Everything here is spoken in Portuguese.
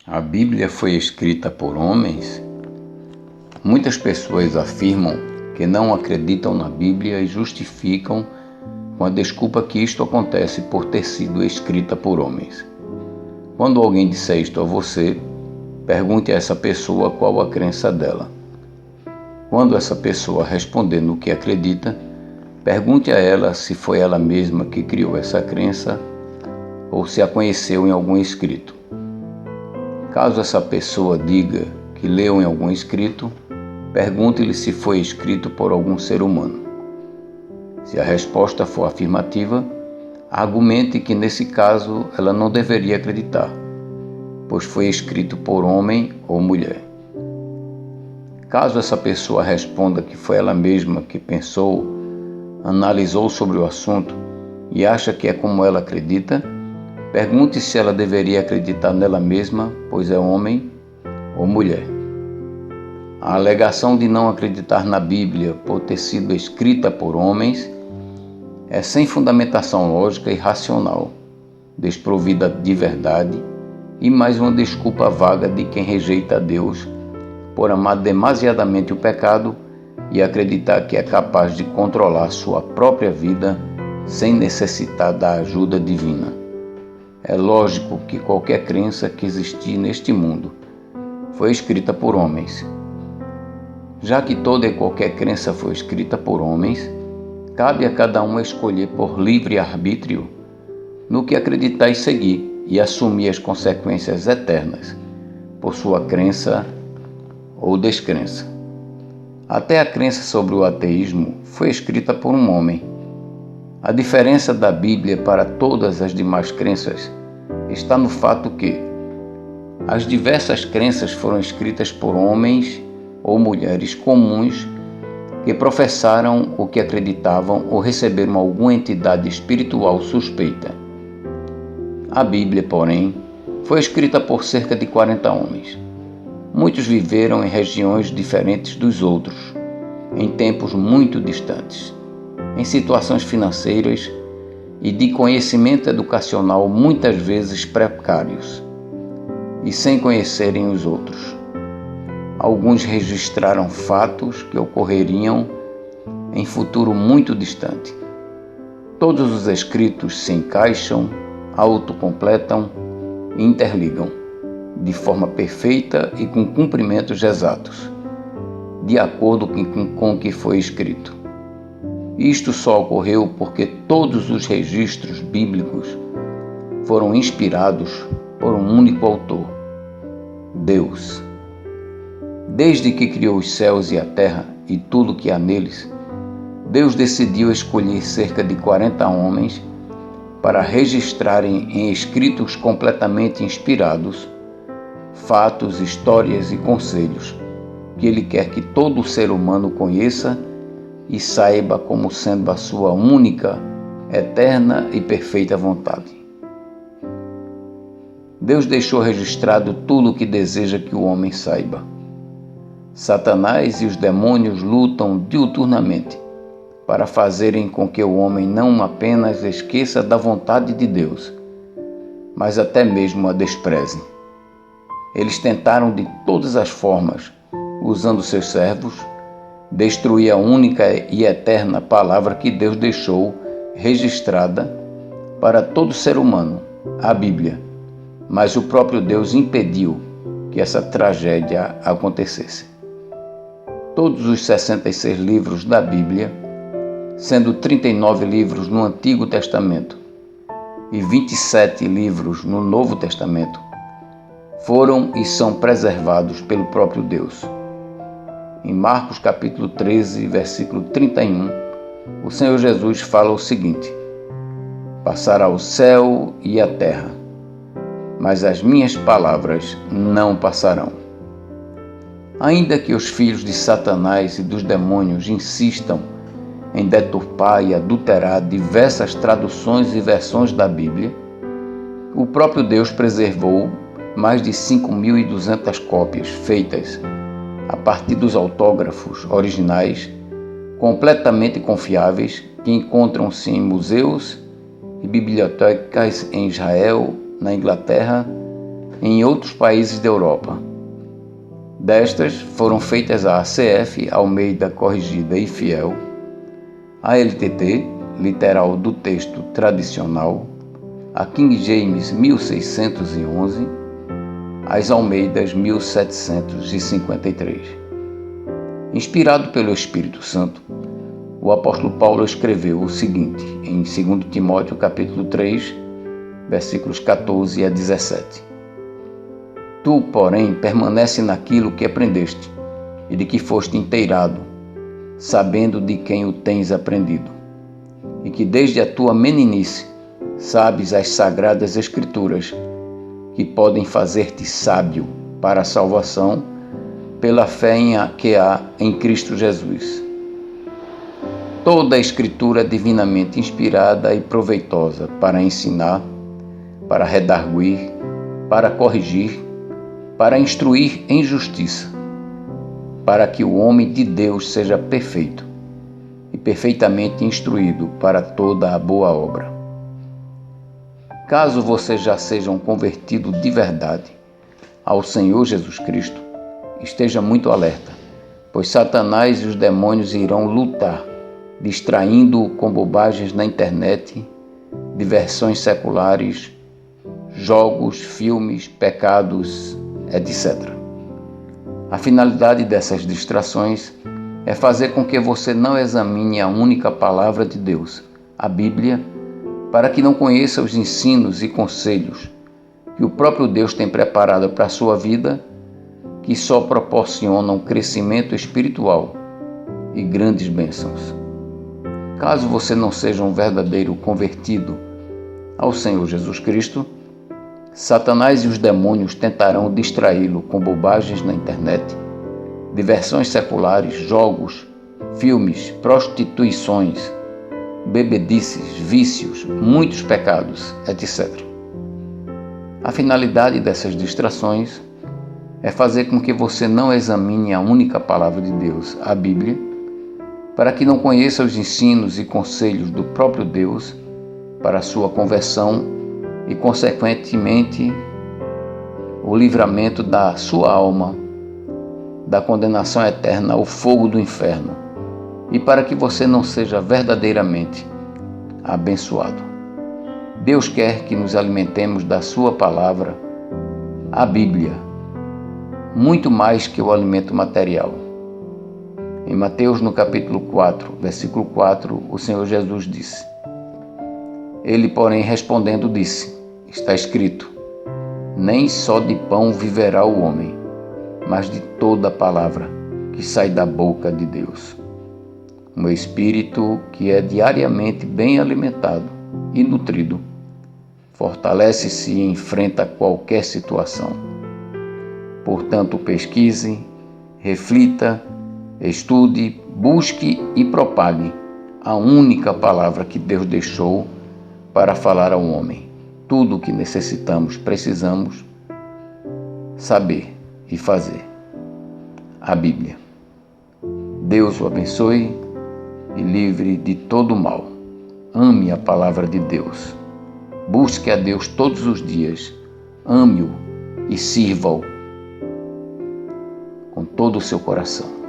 A Bíblia foi escrita por homens? Muitas pessoas afirmam que não acreditam na Bíblia e justificam com a desculpa que isto acontece por ter sido escrita por homens. Quando alguém disser isto a você, pergunte a essa pessoa qual a crença dela. Quando essa pessoa responder no que acredita, pergunte a ela se foi ela mesma que criou essa crença ou se a conheceu em algum escrito. Caso essa pessoa diga que leu em algum escrito, pergunte-lhe se foi escrito por algum ser humano. Se a resposta for afirmativa, argumente que nesse caso ela não deveria acreditar, pois foi escrito por homem ou mulher. Caso essa pessoa responda que foi ela mesma que pensou, analisou sobre o assunto e acha que é como ela acredita, pergunte se ela deveria acreditar nela mesma, pois é homem ou mulher. A alegação de não acreditar na Bíblia por ter sido escrita por homens é sem fundamentação lógica e racional, desprovida de verdade e mais uma desculpa vaga de quem rejeita a Deus por amar demasiadamente o pecado e acreditar que é capaz de controlar sua própria vida sem necessitar da ajuda divina. É lógico que qualquer crença que existir neste mundo foi escrita por homens. Já que toda e qualquer crença foi escrita por homens, cabe a cada um escolher por livre arbítrio no que acreditar e seguir e assumir as consequências eternas por sua crença ou descrença. Até a crença sobre o ateísmo foi escrita por um homem. A diferença da Bíblia para todas as demais crenças está no fato que as diversas crenças foram escritas por homens ou mulheres comuns que professaram o que acreditavam ou receberam alguma entidade espiritual suspeita. A Bíblia, porém, foi escrita por cerca de 40 homens. Muitos viveram em regiões diferentes dos outros, em tempos muito distantes, em situações financeiras e de conhecimento educacional muitas vezes precários, e sem conhecerem os outros. Alguns registraram fatos que ocorreriam em futuro muito distante. Todos os escritos se encaixam, autocompletam e interligam, de forma perfeita e com cumprimentos exatos, de acordo com o que foi escrito. Isto só ocorreu porque todos os registros bíblicos foram inspirados por um único autor, Deus. Desde que criou os céus e a terra e tudo que há neles, Deus decidiu escolher cerca de 40 homens para registrarem em escritos completamente inspirados fatos, histórias e conselhos que Ele quer que todo ser humano conheça e saiba como sendo a sua única, eterna e perfeita vontade. Deus deixou registrado tudo o que deseja que o homem saiba. Satanás e os demônios lutam diuturnamente para fazerem com que o homem não apenas esqueça da vontade de Deus, mas até mesmo a despreze. Eles tentaram de todas as formas, usando seus servos, destruir a única e eterna palavra que Deus deixou registrada para todo ser humano, a Bíblia. Mas o próprio Deus impediu que essa tragédia acontecesse. Todos os 66 livros da Bíblia, sendo 39 livros no Antigo Testamento e 27 livros no Novo Testamento, foram e são preservados pelo próprio Deus. Em Marcos capítulo 13, versículo 31, o Senhor Jesus fala o seguinte: passará o céu e a terra, mas as minhas palavras não passarão. Ainda que os filhos de Satanás e dos demônios insistam em deturpar e adulterar diversas traduções e versões da Bíblia, o próprio Deus preservou mais de 5.200 cópias feitas a partir dos autógrafos originais, completamente confiáveis, que encontram-se em museus e bibliotecas em Israel, na Inglaterra, em outros países da Europa. Destas foram feitas a ACF, Almeida Corrigida e Fiel, a LTT, literal do texto tradicional, a King James 1611, as Almeidas 1753. Inspirado pelo Espírito Santo, o apóstolo Paulo escreveu o seguinte em 2 Timóteo capítulo 3, versículos 14 a 17. Tu, porém, permanece naquilo que aprendeste e de que foste inteirado, sabendo de quem o tens aprendido, e que desde a tua meninice sabes as sagradas Escrituras, que podem fazer-te sábio para a salvação pela fé que há em Cristo Jesus. Toda a Escritura é divinamente inspirada e proveitosa para ensinar, para redarguir, para corrigir, para instruir em justiça, para que o homem de Deus seja perfeito e perfeitamente instruído para toda a boa obra. Caso você já seja um convertido de verdade ao Senhor Jesus Cristo, esteja muito alerta, pois Satanás e os demônios irão lutar, distraindo-o com bobagens na internet, diversões seculares, jogos, filmes, pecados, etc. A finalidade dessas distrações é fazer com que você não examine a única palavra de Deus, a Bíblia, para que não conheça os ensinos e conselhos que o próprio Deus tem preparado para a sua vida, que só proporcionam crescimento espiritual e grandes bênçãos. Caso você não seja um verdadeiro convertido ao Senhor Jesus Cristo, Satanás e os demônios tentarão distraí-lo com bobagens na internet, diversões seculares, jogos, filmes, prostituições, bebedices, vícios, muitos pecados, etc. A finalidade dessas distrações é fazer com que você não examine a única palavra de Deus, a Bíblia, para que não conheça os ensinos e conselhos do próprio Deus para a sua conversão e, consequentemente, o livramento da sua alma da condenação eterna ao fogo do inferno, e para que você não seja verdadeiramente abençoado. Deus quer que nos alimentemos da sua palavra, a Bíblia, muito mais que o alimento material. Em Mateus, no capítulo 4, versículo 4, o Senhor Jesus disse: Ele, porém, respondendo, disse: Está escrito, nem só de pão viverá o homem, mas de toda palavra que sai da boca de Deus. O meu espírito, que é diariamente bem alimentado e nutrido, fortalece-se e enfrenta qualquer situação. Portanto, pesquise, reflita, estude, busque e propague a única palavra que Deus deixou para falar ao homem. Tudo o que necessitamos, precisamos saber e fazer. A Bíblia. Deus o abençoe e livre de todo mal. Ame a palavra de Deus. Busque a Deus todos os dias. Ame-o e sirva-o com todo o seu coração.